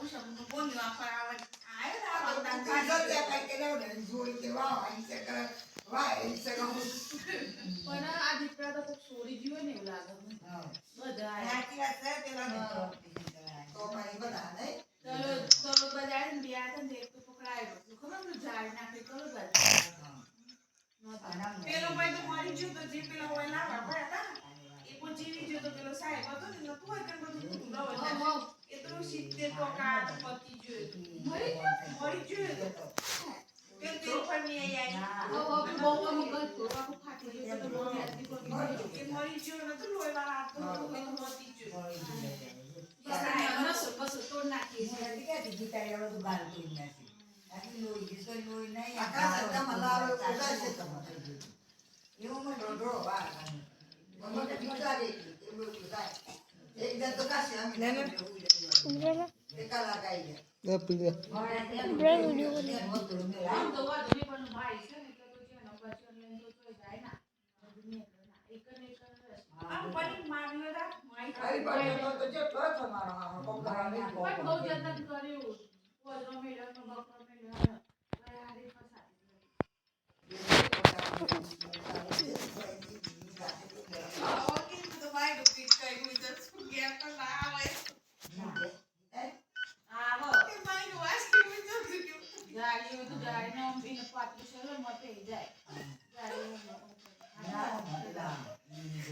ઉષમનું બોલ્યું આખા આવ્યો આ તો કાજલ ત્યાં કઈ કેલો ને જોઈ કે વાહ આઈ છે કરે વાહ એ છે ગમ પણ આ દીકરા તો કોક છોડી ગયો ને એવું લાગે મને હા બધા સાચી વાત છે પેલા ને તો ભાઈ બધા નહીં ચલો બજાર ને બે હતા ને એક તો પકડાયો ખબર ને ઝાડ નાખે ચલો બજાર પેલો ભાઈ તો મરી ગયો તો જે પેલો હોય ના બાપા હતા એ પણ જીવી ગયો તો પેલો સાહેબ હતો ને નતું હોય કે બધું ભૂલાવ એ તો 70 ટકા પતી ગયો મરી ગયો તો પેલ પેલ પર ની આઈ બહુ અમુક આખું ફાટી ગયો તો બહુ યાદી પર એ મરી ગયો નતું લોહી વાળા તો પતી ગયો બસ તોડ નાખી કે દીકરી વાળો તો ગાલ તો નથી આટલી લોહી જીસો લોહી નહીં આકા સત્તા મલારો ઉડા છે તમારે એવું મને રોડો વા મમ્મી કે દીકરા રે એવું થાય એક દર તો કાશે અમે ને એકા લગાઈ ગયા પીલે આમ તો વાત નહીં પણ ભાઈ છે ને તો જે નંબર છે લઈને તો જાય ના એક ને એક આમ પણ માર્યો રા માઈ ખાલી પાડ્યો તો જે તો તમારો આનો કોકરા ને પણ બહુ જતન કર્યું પોદરો મેળ્યો તો બકરો મેળ્યો હારી ફસાડી ઓકે તો ભાઈ નો પીટ કર્યું તો શું ગયા તો ના આવે આવો કે ભાઈ નો વાસ કેવું તો જાડી તો જાડી ને આમ બીને પાટલી સલો મતે જાય જાડી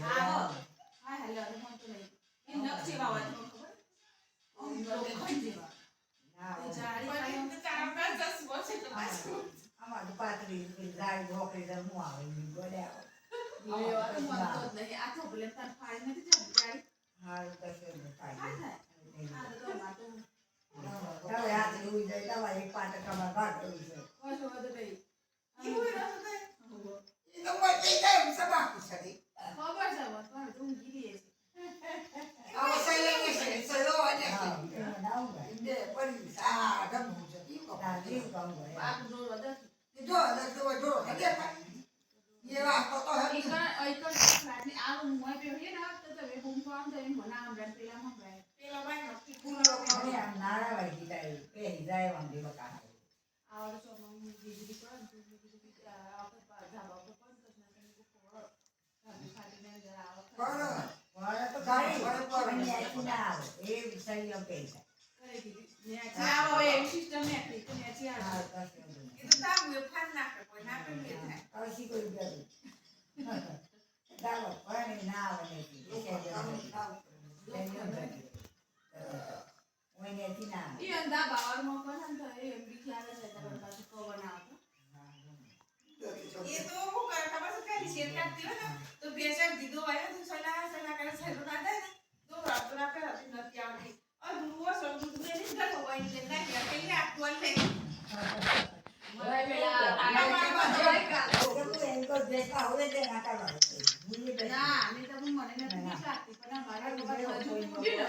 આવો હા હેલો મન તો નહીં એ નક્ષી વાવા તો ખબર ઓમ લોખંડ જેવા જાડી પાણી તો ચાર પાંચ 10 વર્ષ તો પાછું આમાં તો પાતળી ગાય ઢોકળી તો હું આવે ગોડે આવે એ મન તો નહીં આ તો ભલે તાર ફાઈ નથી જતી જાડી હાલ કશે થાય આ તો માતો હવે આ જોઈ જાય દવા એક પાટકામાં ભાગ કરી છે કોસો વધે નહીં એવું રસ થાય એ તો મત જાય સબા કુસડી ખબર છે વાત પણ તું ગીરી છે આવો સૈલે છે સલો અને ઇન્દે પરી સા ગમ છે ઈ કો જીવ ગમ ગયો આ દોર વધે જો જો હદે ये वाह तो है એકણ ફ્લેટની આ મોય પે હે ના તો વે હોમ ફાર્મ જઈને મના આમ રેન પેલા માં ભાઈ પેલા ભાઈ નક્કી પૂરો કરે આમ નારા વાગી જાય પે જાય વાંદે બકા આવડે તો મમ્મી દીદી પર દીદી આવતો જાબા પર પણ કૃષ્ણ ને કો પોળો સાબી ફાટી ને જરા આવો પણ તો ગાડી પર ના એ વિષય પૈસા કરે દીદી ને આવો એ સિસ્ટમ ને આપી તો ને આ એ તો તાવું એ ફાન નાખે કોઈ ના પે મે થાય આવશી કોઈ ગયું દાવો પણ ના આવે ને કે ઓને તીના ઈ અંદા બાવર માં પણ તો એ એમડી ક્યારે છે તો પાછું કો બનાવતો એ તો હું કરે ખબર છે કે શેર કાઢતી હોય ને તો બેસા દીધો હોય તો સલા કરે છે તો ના દે ને તો રાત રાત હતી નથી આવતી આ દુવો સમજુ ને નહીં કરતો હોય એટલે ના કે પેલે આટવલ લે મરાઈ પેલા આના માં જવાય કા તો એનકો દેખા હવે તે નાકા વાળો ના મે તો મને નથી લાગતી પણ મારા લોકો જોઈ મૂકી ને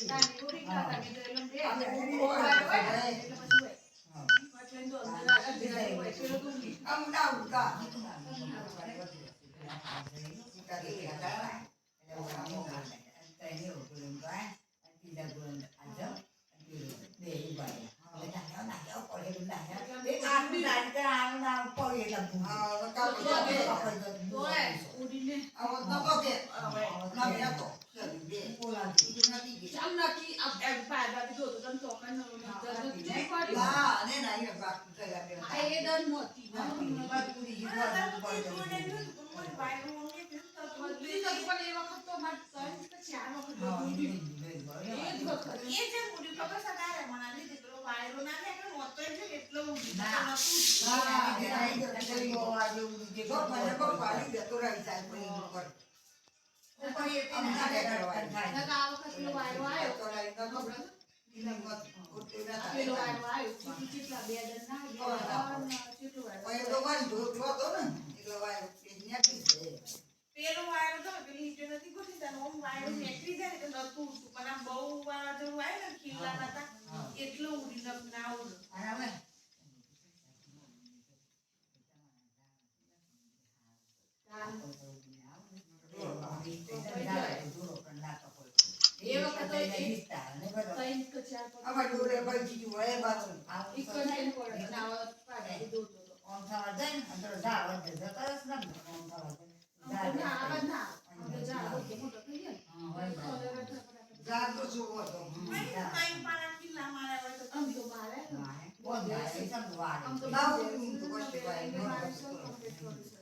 ના પૂરી ખાતા મે તો એલમ દે એટલે પછી હોય એટલે તો અંદર આગળ જાય હોય પેલો તું આમ ના ઉતા પેલો વાયરો તો પેલી હિટ નથી ગોઠી તને ઓમ વાયરો ફેંકવી જાય ને તો નતું ઉડતું પણ આ બહુ વાળા જેવું આવે ને ખીલા હતા એટલો ઉડી ના ઉડ એ વખત તો એને વિસ્તાર ને બધો કઈ કે ચાર પર અમાર ડોરે ભાઈ જીજુ હોય બાજુ ઈ કોઈ ને પડે ના આવત પાડે દોતો તો ઓમ થવા જાય ને અંદર જા વધે જતા રસ ના ઓમ થવા જાય ના આવા ના તો જા ઓકે મોટો થઈ ગયો હા હોય ને જા તો શું હતો મારી પાણા કિલ્લા મારા હોય તો આમ તો મારે બોલ ભાઈ સંગવાડ આમ તો લાવ તું તો કષ્ટ ભાઈ મારે સૌ કમ્પ્લીટ કરું છું